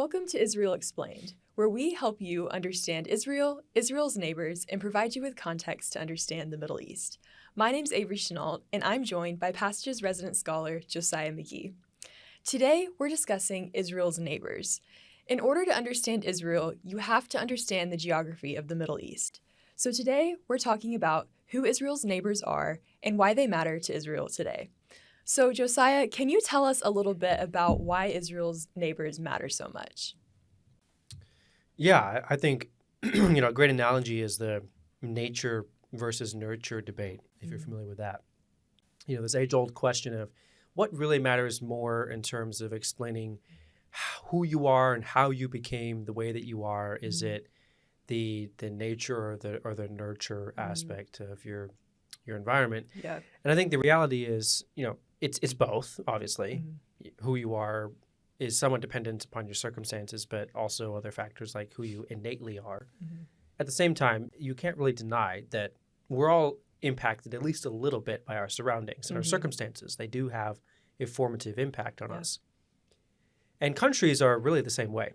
Welcome to Israel Explained, where we help you understand Israel, Israel's neighbors, and provide you with context to understand the Middle East. My name's Avery Chenault, and I'm joined by Passage's resident scholar, Josiah McGee. Today, we're discussing Israel's neighbors. In order to understand Israel, you have to understand the geography of the Middle East. So today, we're talking about who Israel's neighbors are and why they matter to Israel today. So, Josiah, can you tell us a little bit about why Israel's neighbors matter so much? Yeah, I think a great analogy is the nature versus nurture debate, if you're familiar with that. This age-old question of what really matters more in terms of explaining who you are and how you became the way that you are. Is it the nature or the nurture aspect of your environment? Yeah. And I think the reality is, it's both, obviously. Who you are is somewhat dependent upon your circumstances, but also other factors like who you innately are. At the same time, you can't really deny that we're all impacted at least a little bit by our surroundings and our circumstances. They do have a formative impact on us. And countries are really the same way.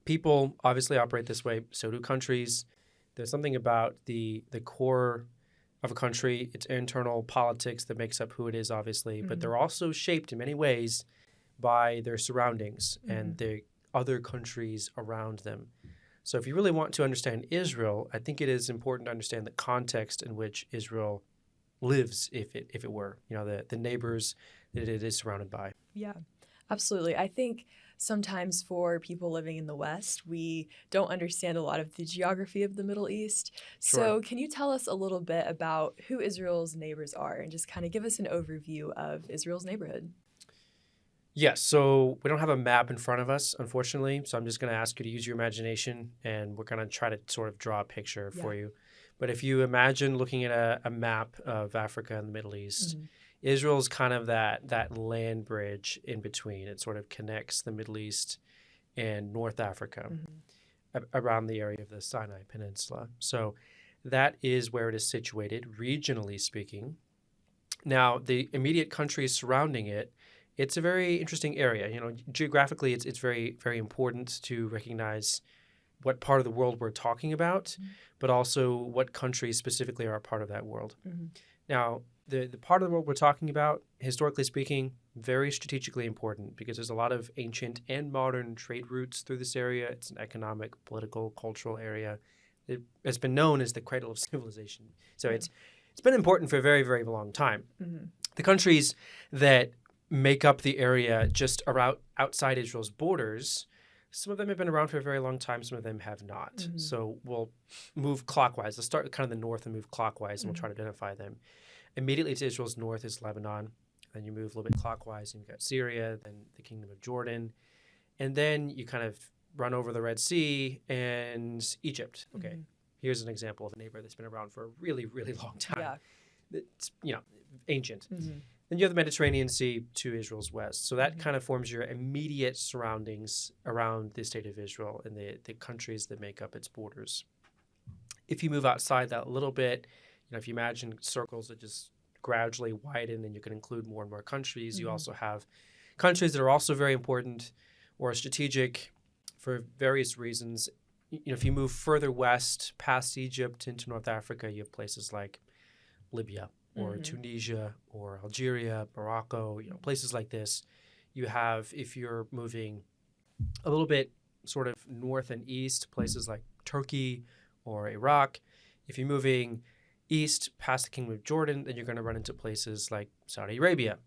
People obviously operate this way, so do countries. There's something about the core of a country, its internal politics that makes up who it is, obviously, but they're also shaped in many ways by their surroundings and the other countries around them. So if you really want to understand Israel, I think it is important to understand the context in which Israel lives, if it were, the neighbors that it is surrounded by. Yeah, absolutely. I think sometimes for people living in the West, we don't understand a lot of the geography of the Middle East. Sure. So can you tell us a little bit about who Israel's neighbors are and just kind of give us an overview of Israel's neighborhood? Yes, so we don't have a map in front of us, unfortunately, so I'm just going to ask you to use your imagination, and we're going to try to sort of draw a picture for you. But if you imagine looking at a map of Africa and the Middle East, Israel's kind of that land bridge in between. It sort of connects the Middle East and North Africa around the area of the Sinai Peninsula. So that is where it is situated, regionally speaking. Now, the immediate countries surrounding it, it's a very interesting area. Geographically, it's very, very important to recognize what part of the world we're talking about, but also what countries specifically are a part of that world. Now, the part of the world we're talking about, historically speaking, very strategically important because there's a lot of ancient and modern trade routes through this area. It's an economic, political, cultural area. It has been known as the cradle of civilization. So it's been important for a very, very long time. The countries that make up the area just outside Israel's borders, some of them have been around for a very long time, some of them have not. So we'll move clockwise. Let's start kind of the north and move clockwise, and we'll try to identify them. Immediately to Israel's north is Lebanon. Then you move a little bit clockwise, and you've got Syria, then the Kingdom of Jordan. And then you kind of run over the Red Sea and Egypt. Okay, here's an example of a neighbor that's been around for a really, really long time. It's, ancient. Then you have the Mediterranean Sea to Israel's west. So that kind of forms your immediate surroundings around the state of Israel and the countries that make up its borders. If you move outside that a little bit, if you imagine circles that just gradually widen and you can include more and more countries, you also have countries that are also very important or strategic for various reasons. If you move further west past Egypt into North Africa, you have places like Libya or Tunisia or Algeria, Morocco, places like this. You have, if you're moving a little bit sort of north and east, places like Turkey or Iraq. If you're moving east past the Kingdom of Jordan, then you're going to run into places like Saudi Arabia,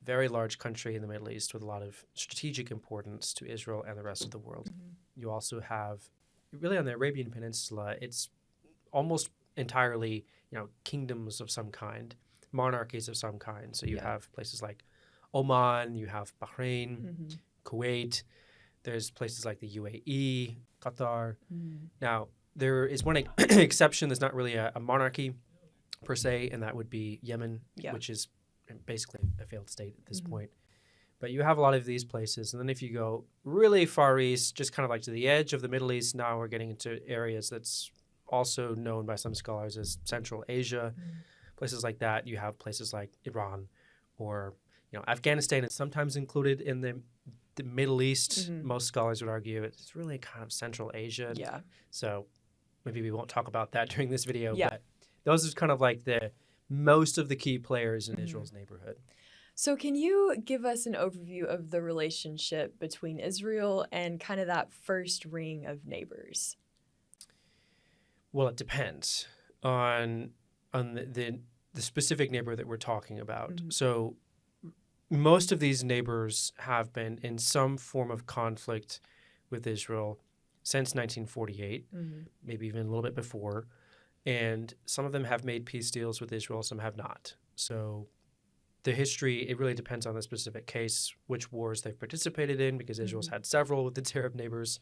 very large country in the Middle East with a lot of strategic importance to Israel and the rest of the world. You also have, really on the Arabian Peninsula, it's almost entirely, kingdoms of some kind, monarchies of some kind. So you have places like Oman, you have Bahrain, Kuwait. There's places like the UAE, Qatar. Now, there is one exception that's not really a monarchy per se, and that would be Yemen, which is basically a failed state at this point. But you have a lot of these places. And then if you go really far east, just kind of like to the edge of the Middle East, now we're getting into areas that's also known by some scholars as Central Asia. Places like that. You have places like Iran or Afghanistan is sometimes included in the the Middle East, Mhm. most scholars would argue it's really kind of Central Asia. Yeah. So maybe we won't talk about that during this video, Yeah. but those are kind of like the most of the key players in Mhm. Israel's neighborhood. So, can you give us an overview of the relationship between Israel and kind of that first ring of neighbors? Well, it depends on the specific neighbor that we're talking about. Mhm. So most of these neighbors have been in some form of conflict with Israel since 1948, Mhm. maybe even a little bit before. And some of them have made peace deals with Israel, some have not. So the history, it really depends on the specific case, which wars they've participated in, because Israel's had several with its Arab neighbors,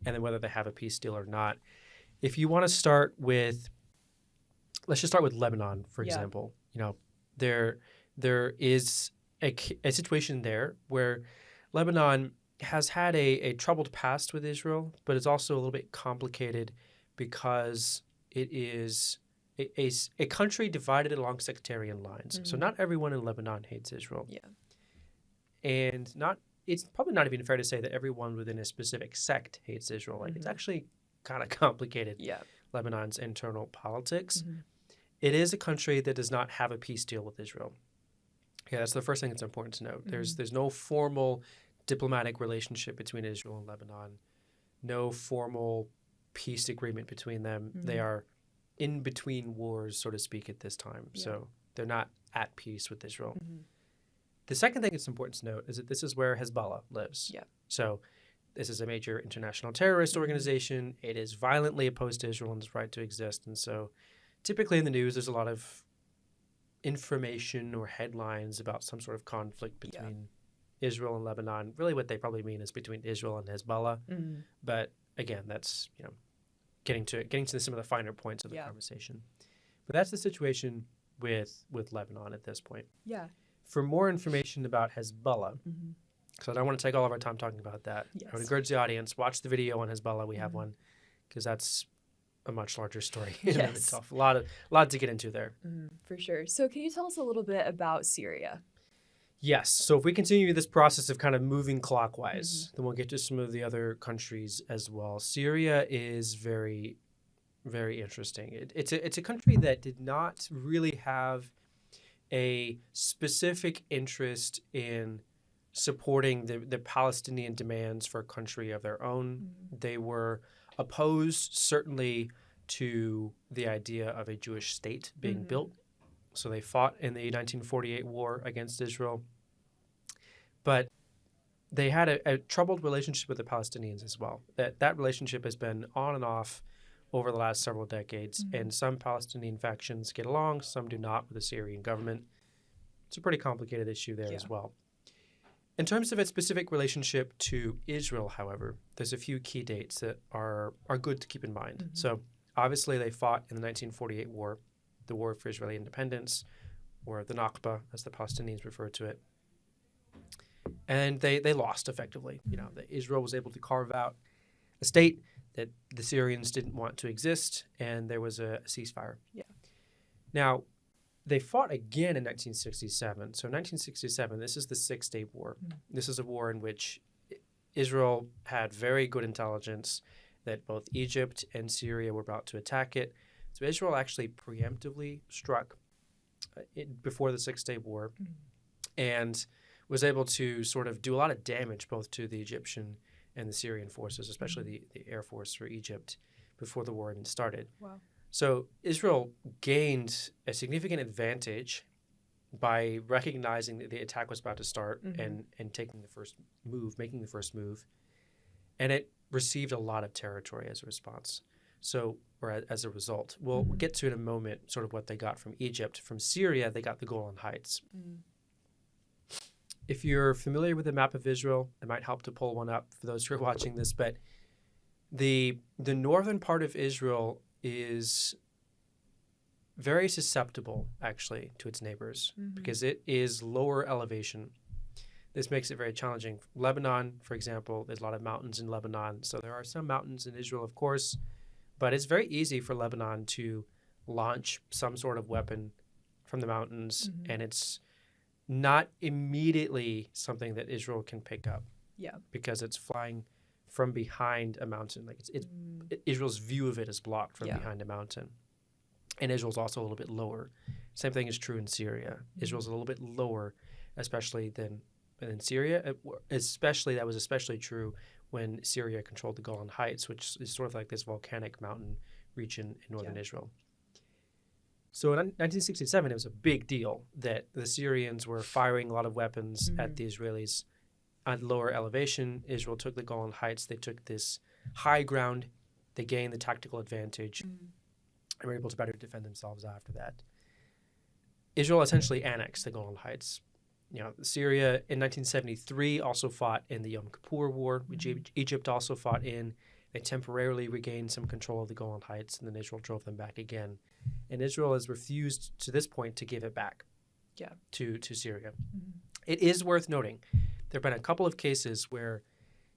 and then whether they have a peace deal or not. If you want to start with, let's just start with Lebanon, for Yeah. example. There is a situation there where Lebanon has had a troubled past with Israel, but it's also a little bit complicated because it is a country divided along sectarian lines. So Mhm. not everyone in Lebanon hates Israel. Yeah. And it's probably not even fair to say that everyone within a specific sect hates Israel. Like, it's Mhm. actually kind of complicated, Yeah. Lebanon's internal politics. Mhm. It is a country that does not have a peace deal with Israel. Yeah, that's the first thing that's important to note. There's no formal diplomatic relationship between Israel and Lebanon, no formal peace agreement between them. They are in between wars, so to speak, at this time. Yeah. So they're not at peace with Israel. Mhm. The second thing that's important to note is that this is where Hezbollah lives. Yeah. So this is a major international terrorist organization. It is violently opposed to Israel and its right to exist. And so typically in the news, there's a lot of information or headlines about some sort of conflict between Israel and Lebanon. Really what they probably mean is between Israel and Hezbollah. Mhm. But again, that's, getting to some of the finer points of the conversation. But that's the situation with Lebanon at this point. Yeah. For more information about Hezbollah, Mhm. so I don't want to take all of our time talking about that. Yes. I would encourage the audience, watch the video on Hezbollah. We have one, because that's a much larger story in and of Yes. itself. A lot to get into there. For sure. So, can you tell us a little bit about Syria? Yes. So if we continue this process of kind of moving clockwise, then we'll get to some of the other countries as well. Syria is very, very interesting. It's a country that did not really have a specific interest in supporting the Palestinian demands for a country of their own. They were opposed, certainly, to the idea of a Jewish state being built. So they fought in the 1948 war against Israel. But they had a troubled relationship with the Palestinians as well. That relationship has been on and off over the last several decades. And some Palestinian factions get along, some do not with the Syrian government. It's a pretty complicated issue there as well. In terms of its specific relationship to Israel, however, there's a few key dates that are good to keep in mind. So obviously they fought in the 1948 war, the War for Israeli Independence, or the Nakba, as the Palestinians refer to it. And they lost effectively. Israel was able to carve out a state that the Syrians didn't want to exist, and there was a ceasefire. Yeah. Now, they fought again in 1967. So 1967, this is the Six-Day War. This is a war in which Israel had very good intelligence that both Egypt and Syria were about to attack it. So Israel actually preemptively struck before the Six-Day War and was able to sort of do a lot of damage both to the Egyptian and the Syrian forces, especially the Air Force for Egypt, before the war even started. Wow. So Israel gained a significant advantage by recognizing that the attack was about to start and taking the first move, making the first move. And it received a lot of territory as a response. Or as a result. We'll get to in a moment sort of what they got from Egypt. From Syria, they got the Golan Heights. If you're familiar with the map of Israel, it might help to pull one up for those who are watching this, but the northern part of Israel is very susceptible, actually, to its neighbors because it is lower elevation. This makes it very challenging. Lebanon, for example, there's a lot of mountains in Lebanon, so there are some mountains in Israel, of course, but it's very easy for Lebanon to launch some sort of weapon from the mountains, and it's not immediately something that Israel can pick up. because it's flying from behind a mountain. Like Israel's view of it is blocked from behind a mountain. And Israel's also a little bit lower. Same thing is true in Syria. Israel's a little bit lower, especially than Syria. That was especially true when Syria controlled the Golan Heights, which is sort of like this volcanic mountain region in northern Israel. So in 1967, it was a big deal that the Syrians were firing a lot of weapons at the Israelis at lower elevation. Israel took the Golan Heights. They took this high ground. They gained the tactical advantage. And were able to better defend themselves after that. Israel essentially annexed the Golan Heights. Syria in 1973 also fought in the Yom Kippur War, which Egypt also fought in. They temporarily regained some control of the Golan Heights, and then Israel drove them back again. And Israel has refused to this point to give it back to Syria. It is worth noting there have been a couple of cases where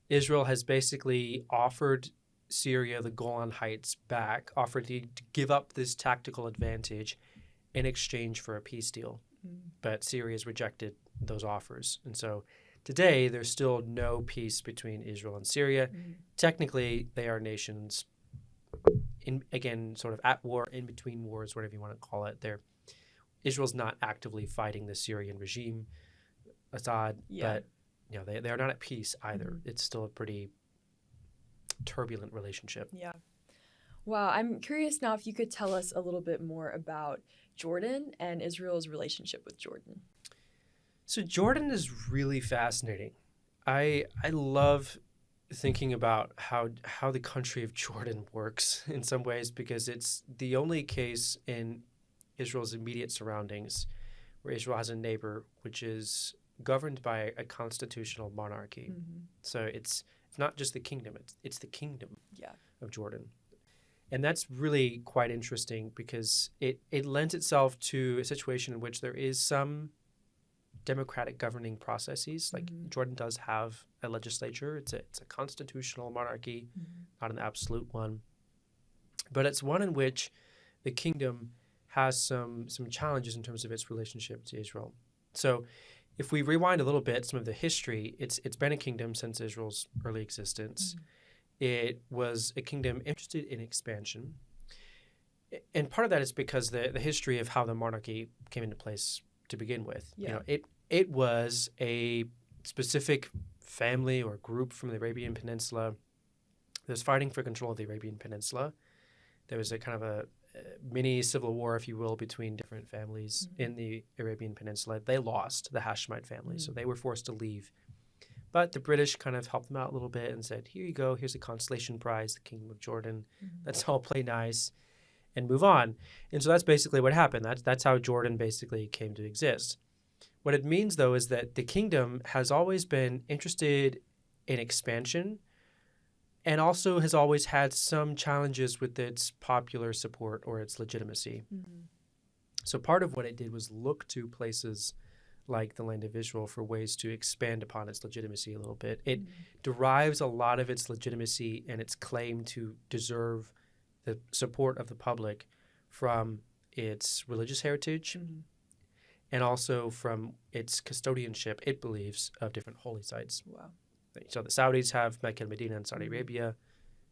Israel has basically offered Syria the Golan Heights back, offered to give up this tactical advantage in exchange for a peace deal. But Syria has rejected those offers. And so today, there's still no peace between Israel and Syria. Technically, they are nations, sort of at war, in between wars, whatever you want to call it. Israel's not actively fighting the Syrian regime, Assad, but they are not at peace either. It's still a pretty turbulent relationship. Yeah. Wow. I'm curious now if you could tell us a little bit more about Jordan and Israel's relationship with Jordan. So Jordan is really fascinating. I love thinking about how the country of Jordan works in some ways, because it's the only case in Israel's immediate surroundings where Israel has a neighbor which is governed by a constitutional monarchy. So it's not just the kingdom, it's the kingdom of Jordan. And that's really quite interesting because it lends itself to a situation in which there is some democratic governing processes. Like Jordan does have a legislature. It's a constitutional monarchy, not an absolute one. But it's one in which the kingdom has some challenges in terms of its relationship to Israel. So if we rewind a little bit, some of the history, it's been a kingdom since Israel's early existence. It was a kingdom interested in expansion. And part of that is because the history of how the monarchy came into place to begin with. It was a specific family or group from the Arabian Peninsula that was fighting for control of the Arabian Peninsula. There was a kind of a mini civil war, if you will, between different families in the Arabian Peninsula. They lost, the Hashemite family, so they were forced to leave. But the British kind of helped them out a little bit and said, here you go, here's a consolation prize, the Kingdom of Jordan. Let's all play nice and move on. And so that's basically what happened. That's how Jordan basically came to exist. What it means, though, is that the kingdom has always been interested in expansion and also has always had some challenges with its popular support or its legitimacy. So part of what it did was look to places like the land of Israel for ways to expand upon its legitimacy a little bit. It derives a lot of its legitimacy and its claim to deserve the support of the public from its religious heritage and also from its custodianship, it believes, of different holy sites. Wow. So the Saudis have Mecca and Medina in Saudi Arabia.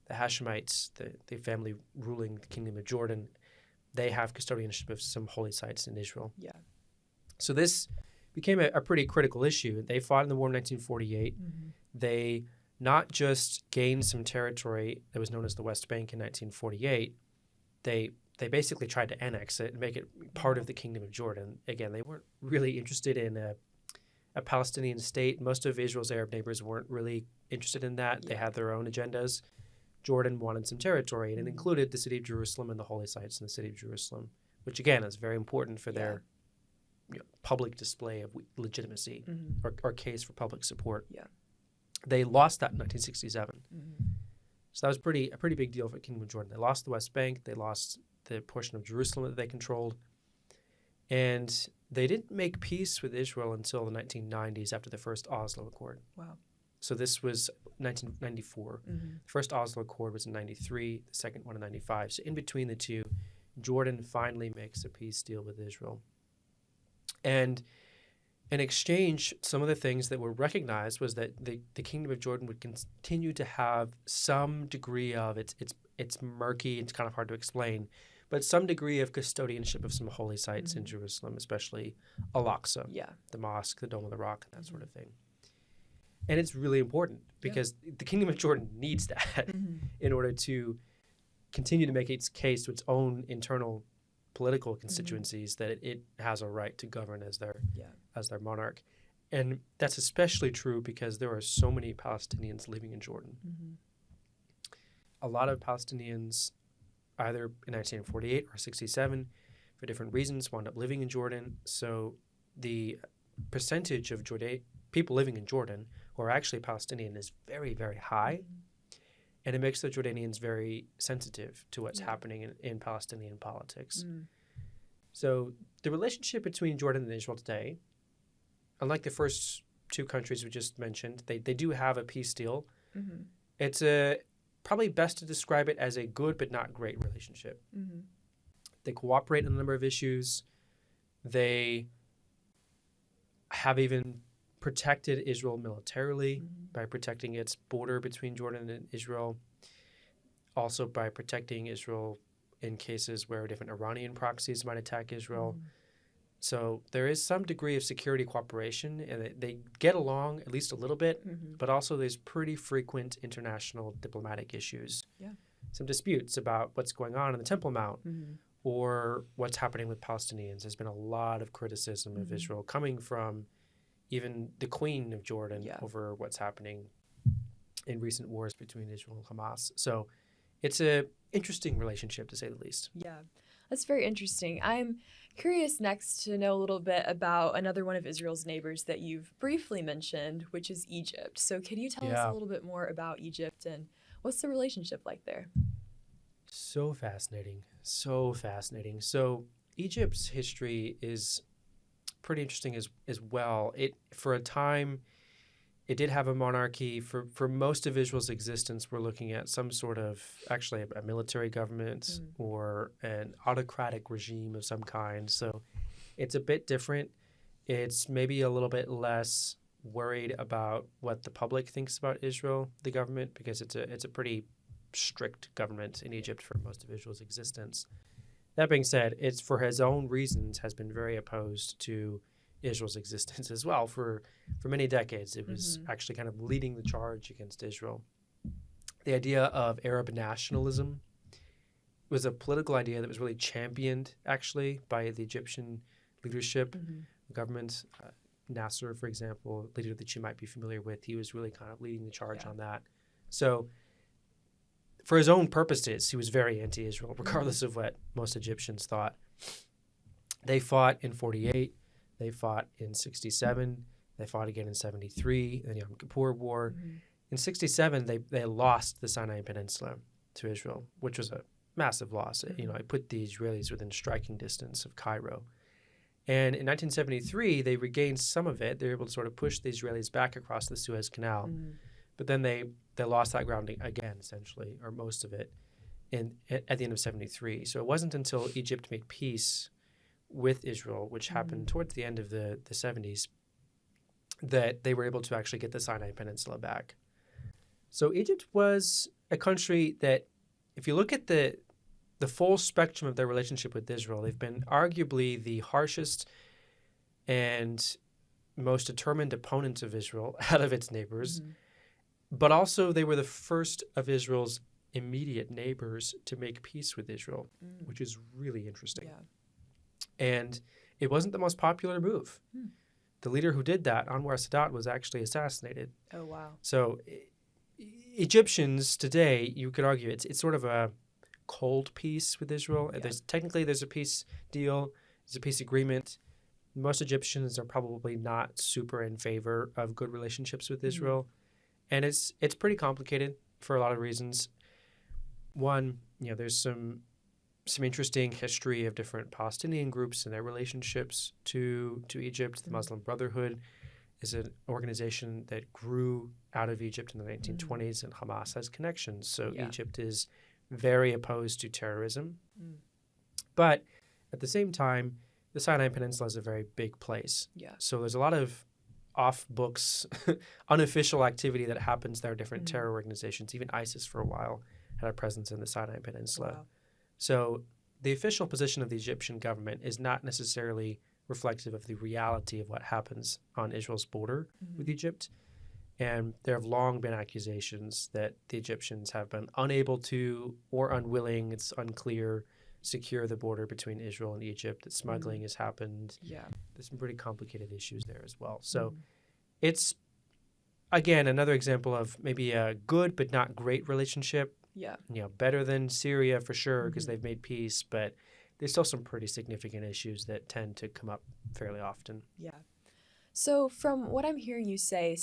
The Hashemites, the family ruling the Kingdom of Jordan, they have custodianship of some holy sites in Israel. So this became a pretty critical issue. They fought in the war in 1948. They not just gained some territory that was known as the West Bank in 1948, they basically tried to annex it and make it part of the Kingdom of Jordan. Again, they weren't really interested in a Palestinian state. Most of Israel's Arab neighbors weren't really interested in that. They had their own agendas. Jordan wanted some territory, and it included the city of Jerusalem and the holy sites in the city of Jerusalem, which again is very important for their public display of legitimacy or case for public support. They lost that in 1967. So that was a pretty big deal for the Kingdom of Jordan. They lost the West Bank. They lost the portion of Jerusalem that they controlled. And they didn't make peace with Israel until the 1990s after the first Oslo Accord. Wow. So this was 1994. The first Oslo Accord was in 93, the second one in 95. So in between the two, Jordan finally makes a peace deal with Israel. And In exchange, some of the things that were recognized was that the Kingdom of Jordan would continue to have some degree of it's murky, it's kind of hard to explain, but some degree of custodianship of some holy sites in Jerusalem, especially Al-Aqsa, the mosque, the Dome of the Rock, that sort of thing. And it's really important because the Kingdom of Jordan needs that in order to continue to make its case to its own internal political constituencies that it has a right to govern as their monarch. And that's especially true because there are so many Palestinians living in Jordan. A lot of Palestinians, either in 1948 or 67, for different reasons, wound up living in Jordan. So the percentage of people living in Jordan who are actually Palestinian is very, very high. And it makes the Jordanians very sensitive to what's happening in Palestinian politics. So the relationship between Jordan and Israel today, unlike the first two countries we just mentioned, they do have a peace deal. It's probably best to describe it as a good but not great relationship. They cooperate on a number of issues. They have even protected Israel militarily by protecting its border between Jordan and Israel, also by protecting Israel in cases where different Iranian proxies might attack Israel. So there is some degree of security cooperation, and they get along at least a little bit, but also there's pretty frequent international diplomatic issues. Some disputes about what's going on in the Temple Mount or what's happening with Palestinians. There's been a lot of criticism of Israel coming from even the Queen of Jordan over what's happening in recent wars between Israel and Hamas. So it's an interesting relationship, to say the least. Yeah, that's very interesting. I'm curious next to know a little bit about another one of Israel's neighbors that you've briefly mentioned, which is Egypt. So can you tell us a little bit more about Egypt and what's the relationship like there? So fascinating. So fascinating. So Egypt's history is pretty interesting as well. For a time, it did have a monarchy. For most of Israel's existence, we're looking at some sort of, actually, a military government or an autocratic regime of some kind. So it's a bit different. It's maybe a little bit less worried about what the public thinks about Israel, the government, because it's a pretty strict government in Egypt for most of Israel's existence. That being said, it's for his own reasons has been very opposed to Israel's existence as well for many decades. It was actually kind of leading the charge against Israel. The idea of Arab nationalism was a political idea that was really championed actually by the Egyptian leadership, government. Nasser, for example, leader that you might be familiar with, he was really kind of leading the charge on that. So for his own purposes, he was very anti-Israel, regardless of what most Egyptians thought. They fought in 48. They fought in 67. They fought again in 73, the Yom Kippur War. In 67, they lost the Sinai Peninsula to Israel, which was a massive loss. It put the Israelis within striking distance of Cairo. And in 1973, they regained some of it. They were able to sort of push the Israelis back across the Suez Canal. But then they lost that ground again, essentially, or most of it, at the end of 73. So it wasn't until Egypt made peace with Israel, which happened towards the end of the 70s, that they were able to actually get the Sinai Peninsula back. So Egypt was a country that, if you look at the full spectrum of their relationship with Israel, they've been arguably the harshest and most determined opponents of Israel out of its neighbors. But also they were the first of Israel's immediate neighbors to make peace with Israel, which is really interesting. And it wasn't the most popular move. The leader who did that, Anwar Sadat, was actually assassinated. Oh, wow. So Egyptians today, you could argue, it's sort of a cold peace with Israel. There's a peace deal, there's a peace agreement. Most Egyptians are probably not super in favor of good relationships with Israel. And it's pretty complicated for a lot of reasons. One, there's some interesting history of different Palestinian groups and their relationships to Egypt. The Muslim Brotherhood is an organization that grew out of Egypt in the 1920s, and Hamas has connections. So Egypt is very opposed to terrorism. But at the same time, the Sinai Peninsula is a very big place. Yeah. So there's a lot of off-books, unofficial activity that happens there. Different terror organizations, even ISIS for a while, had a presence in the Sinai Peninsula. Wow. So the official position of the Egyptian government is not necessarily reflective of the reality of what happens on Israel's border with Egypt. And there have long been accusations that the Egyptians have been unable to or unwilling, it's unclear, secure the border between Israel and Egypt, that smuggling has happened. Yeah. There's some pretty complicated issues there as well. So it's, again, another example of maybe a good but not great relationship. Yeah. Better than Syria for sure because they've made peace, but there's still some pretty significant issues that tend to come up fairly often. Yeah. So from what I'm hearing you say,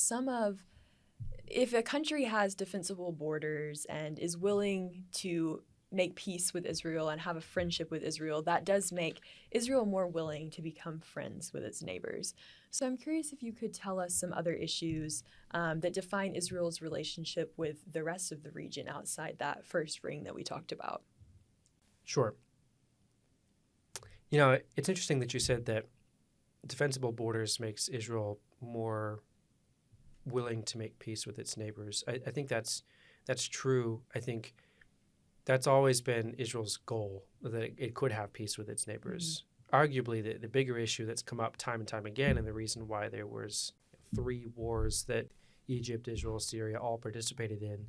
if a country has defensible borders and is willing to make peace with Israel and have a friendship with Israel, that does make Israel more willing to become friends with its neighbors. So I'm curious if you could tell us some other issues that define Israel's relationship with the rest of the region outside that first ring that we talked about. Sure. It's interesting that you said that defensible borders makes Israel more willing to make peace with its neighbors. I think that's true. I think that's always been Israel's goal, that it could have peace with its neighbors. Arguably, the bigger issue that's come up time and time again, and the reason why there was 3 wars that Egypt, Israel, Syria all participated in,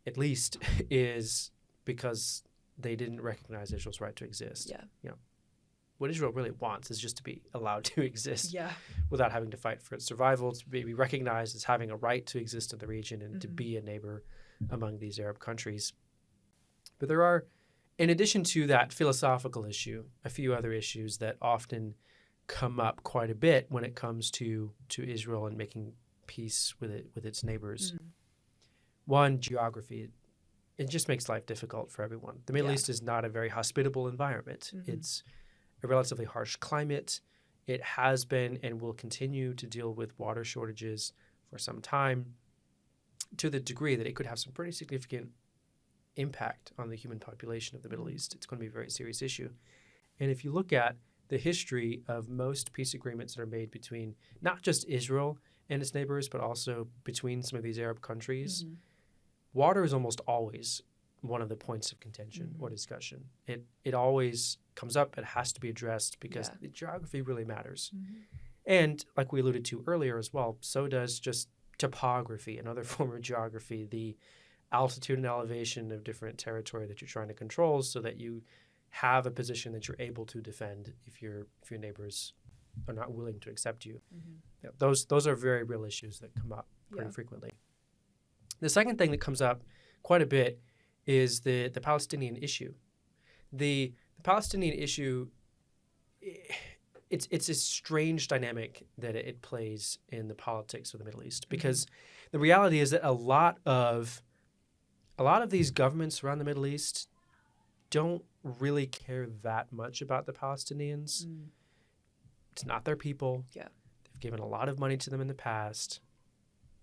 at least, is because they didn't recognize Israel's right to exist. Yeah. What Israel really wants is just to be allowed to exist Yeah. without having to fight for its survival, to be recognized as having a right to exist in the region and to be a neighbor among these Arab countries. But there are, in addition to that philosophical issue, a few other issues that often come up quite a bit when it comes to Israel and making peace with its neighbors. One, geography. It just makes life difficult for everyone. The Middle East is not a very hospitable environment. It's a relatively harsh climate. It has been and will continue to deal with water shortages for some time, to the degree that it could have some pretty significant impact on the human population of the Middle East. It's going to be a very serious issue. And if you look at the history of most peace agreements that are made between not just Israel and its neighbors, but also between some of these Arab countries, water is almost always one of the points of contention or discussion. It always comes up. It has to be addressed because the geography really matters. And like we alluded to earlier as well, so does just topography, another form of geography, the altitude and elevation of different territory that you're trying to control so that you have a position that you're able to defend if your neighbors are not willing to accept you. Those are very real issues that come up pretty frequently. The second thing that comes up quite a bit is the Palestinian issue. The Palestinian issue, it's a strange dynamic that it plays in the politics of the Middle East, because the reality is that a lot of these governments around the Middle East don't really care that much about the Palestinians. It's not their people. They've given a lot of money to them in the past.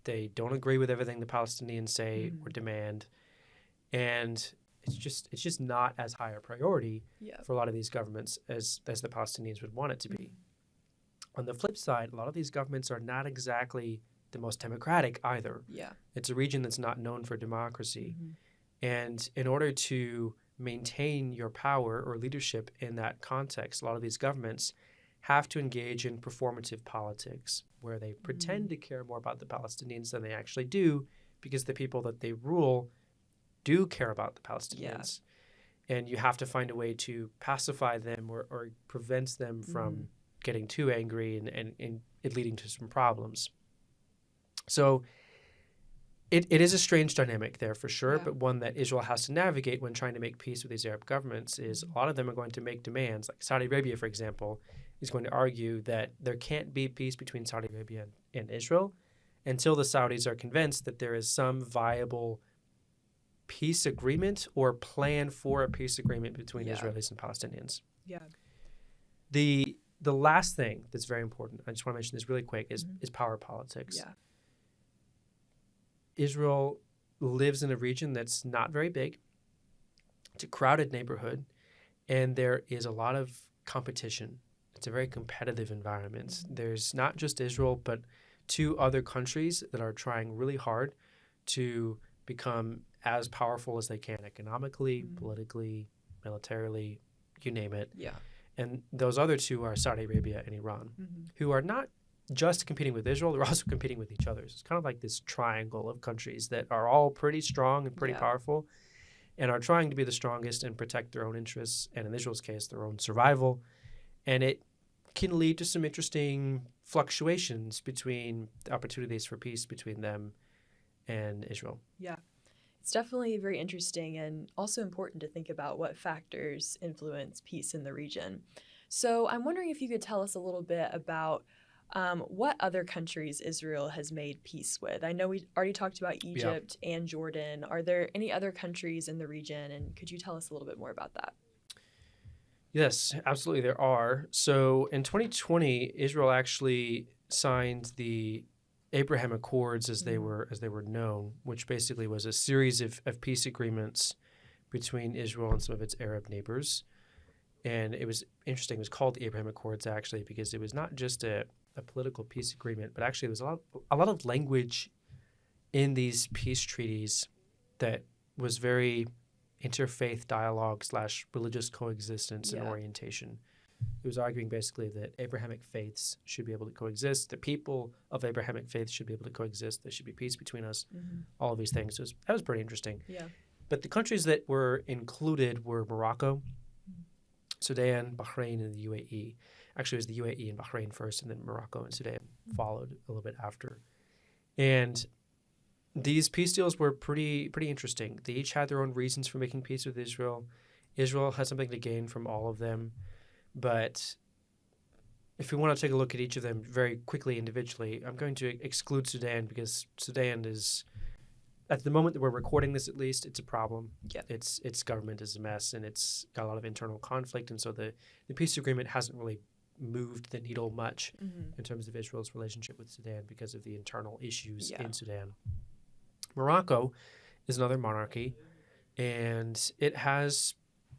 They don't agree with everything the Palestinians say or demand. And it's just not as high a priority for a lot of these governments as the Palestinians would want it to be. On the flip side, a lot of these governments are not exactly the most democratic either. It's a region that's not known for democracy. And in order to maintain your power or leadership in that context, a lot of these governments have to engage in performative politics where they pretend to care more about the Palestinians than they actually do, because the people that they rule do care about the Palestinians. And you have to find a way to pacify them or prevent them from getting too angry and it leading to some problems. So it is a strange dynamic there for sure, but one that Israel has to navigate when trying to make peace with these Arab governments is a lot of them are going to make demands. Like Saudi Arabia, for example, is going to argue that there can't be peace between Saudi Arabia and Israel until the Saudis are convinced that there is some viable peace agreement or plan for a peace agreement between Israelis and Palestinians. The last thing that's very important, I just want to mention this really quick, is power politics. Israel lives in a region that's not very big. It's a crowded neighborhood, and there is a lot of competition It's a very competitive environment. There's not just Israel, but two other countries that are trying really hard to become as powerful as they can economically, politically, militarily, you name it. Yeah. And those other two are Saudi Arabia and Iran, who are not just competing with Israel, they're also competing with each other. It's kind of like this triangle of countries that are all pretty strong and pretty powerful and are trying to be the strongest and protect their own interests, and in Israel's case, their own survival. And it can lead to some interesting fluctuations between the opportunities for peace between them and Israel. Yeah. It's definitely very interesting and also important to think about what factors influence peace in the region. So I'm wondering if you could tell us a little bit about what other countries Israel has made peace with. I know we already talked about Egypt and Jordan. Are there any other countries in the region, and could you tell us a little bit more about that? Yes, absolutely there are. So in 2020, Israel actually signed the Abraham Accords as they were known, which basically was a series of peace agreements between Israel and some of its Arab neighbors. And it was interesting. It was called the Abraham Accords actually because it was not just a political peace agreement, but actually there was a lot of language in these peace treaties that was very interfaith dialogue / religious coexistence and orientation. It was arguing basically that Abrahamic faiths should be able to coexist. The people of Abrahamic faiths should be able to coexist. There should be peace between us. All of these things. So that was pretty interesting. Yeah. But the countries that were included were Morocco, Sudan, Bahrain, and the UAE. Actually, it was the UAE and Bahrain first, and then Morocco and Sudan followed a little bit after. And these peace deals were pretty interesting. They each had their own reasons for making peace with Israel. Israel had something to gain from all of them. But if we want to take a look at each of them very quickly individually, I'm going to exclude Sudan because Sudan is, at the moment that we're recording this at least, it's a problem. Yeah. Its government is a mess and it's got a lot of internal conflict. And so the peace agreement hasn't really moved the needle much in terms of Israel's relationship with Sudan because of the internal issues in Sudan. Morocco is another monarchy, and it has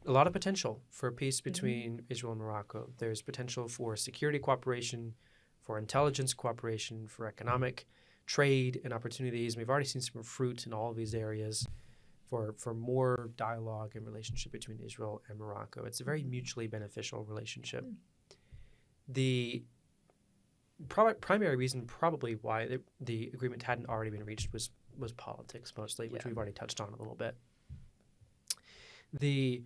a lot of potential for peace between Israel and Morocco. There's potential for security cooperation, for intelligence cooperation, for economic trade and opportunities. We've already seen some fruit in all of these areas for more dialogue and relationship between Israel and Morocco. It's a very mutually beneficial relationship. The primary reason probably why the agreement hadn't already been reached was politics mostly, which we've already touched on a little bit. The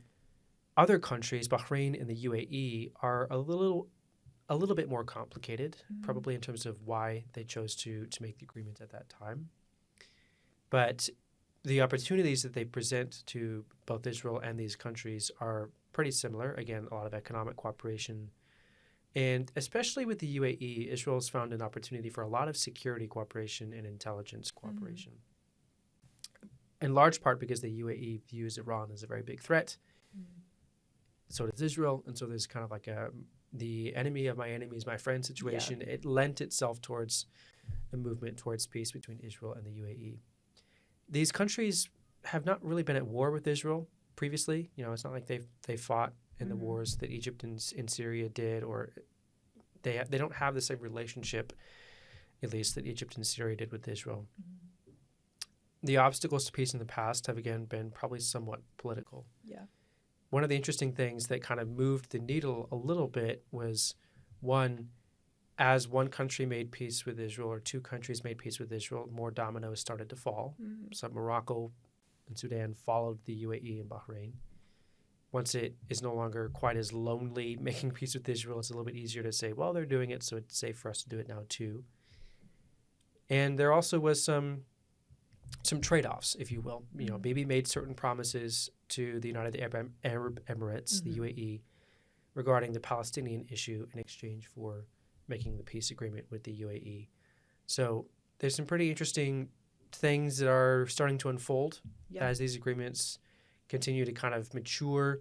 other countries, Bahrain and the UAE, are a little bit more complicated, probably in terms of why they chose to make the agreement at that time. But the opportunities that they present to both Israel and these countries are pretty similar. Again, a lot of economic cooperation. And especially with the UAE, Israel has found an opportunity for a lot of security cooperation and intelligence cooperation. In large part because the UAE views Iran as a very big threat. So does Israel. And so there's kind of like the enemy of my enemy is my friend situation. It lent itself towards a movement towards peace between Israel and the UAE. These countries have not really been at war with Israel previously. You know, it's not like they fought in the wars that Egypt and Syria did, or they don't have the same relationship, at least, that Egypt and Syria did with Israel. The obstacles to peace in the past have, again, been probably somewhat political. Yeah. One of the interesting things that kind of moved the needle a little bit was, one, as one country made peace with Israel or two countries made peace with Israel, more dominoes started to fall. So Morocco and Sudan followed the UAE and Bahrain. Once it is no longer quite as lonely making peace with Israel, it's a little bit easier to say, well, they're doing it, so it's safe for us to do it now too. And there also was some trade-offs, if you will. You know, Bibi made certain promises to the United Arab Emirates, the UAE, regarding the Palestinian issue in exchange for making the peace agreement with the UAE. So there's some pretty interesting things that are starting to unfold as these agreements continue to kind of mature.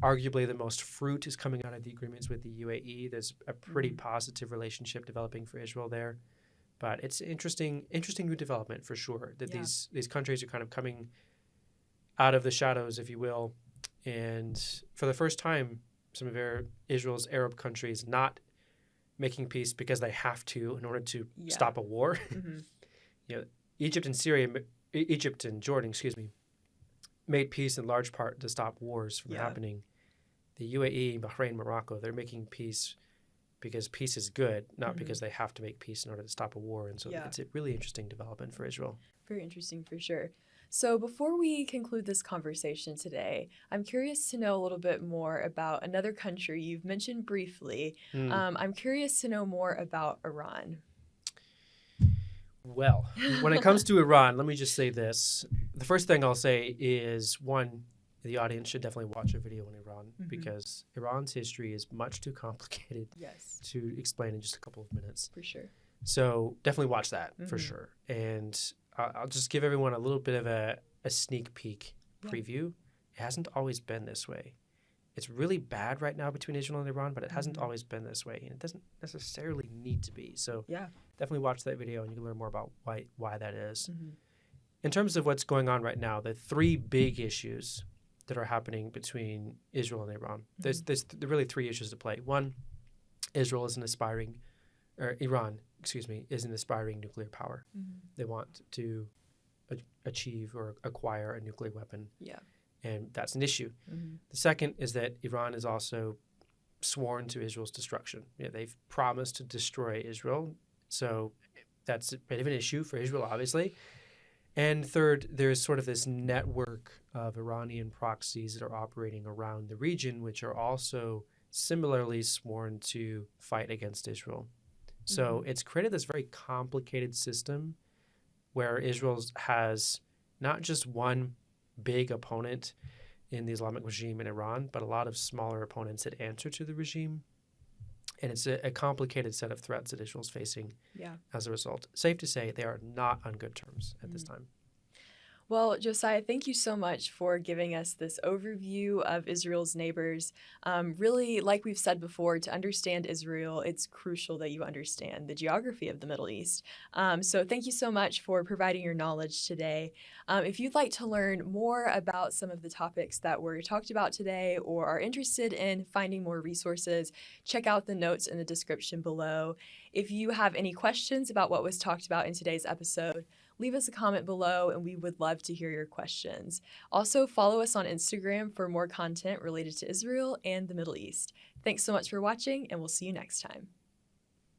Arguably, the most fruit is coming out of the agreements with the UAE. There's a pretty positive relationship developing for Israel there. But it's interesting new development for sure, that these countries are kind of coming out of the shadows, if you will. And for the first time, some of Israel's Arab countries not making peace because they have to in order to stop a war. You know, Egypt and Jordan, made peace in large part to stop wars from happening. The UAE, Bahrain, Morocco, they're making peace because peace is good, not because they have to make peace in order to stop a war. And so it's a really interesting development for Israel. Very interesting for sure. So before we conclude this conversation today, I'm curious to know a little bit more about another country you've mentioned briefly. I'm curious to know more about Iran. Well, when it comes to Iran, let me just say this. The first thing I'll say is, one, the audience should definitely watch a video on Iran because Iran's history is much too complicated to explain in just a couple of minutes. For sure. So definitely watch that for sure. And I'll just give everyone a little bit of a sneak peek preview. It hasn't always been this way. It's really bad right now between Israel and Iran, but it hasn't always been this way. And it doesn't necessarily need to be. So definitely watch that video and you can learn more about why that is. In terms of what's going on right now, the three big issues that are happening between Israel and Iran, there's really three issues to play. One, Iran is an aspiring nuclear power. They want to achieve or acquire a nuclear weapon. And that's an issue. The second is that Iran is also sworn to Israel's destruction. They've promised to destroy Israel. So that's a bit of an issue for Israel, obviously. And third, there's sort of this network of Iranian proxies that are operating around the region, which are also similarly sworn to fight against Israel. So it's created this very complicated system where Israel has not just one big opponent in the Islamic regime in Iran, but a lot of smaller opponents that answer to the regime. And it's a complicated set of threats that Israel's facing as a result. Safe to say they are not on good terms at this time. Well, Josiah, thank you so much for giving us this overview of Israel's neighbors. Really, like we've said before, to understand Israel, it's crucial that you understand the geography of the Middle East. So thank you so much for providing your knowledge today. If you'd like to learn more about some of the topics that were talked about today or are interested in finding more resources, check out the notes in the description below. If you have any questions about what was talked about in today's episode, leave us a comment below and we would love to hear your questions. Also, follow us on Instagram for more content related to Israel and the Middle East. Thanks so much for watching, and we'll see you next time.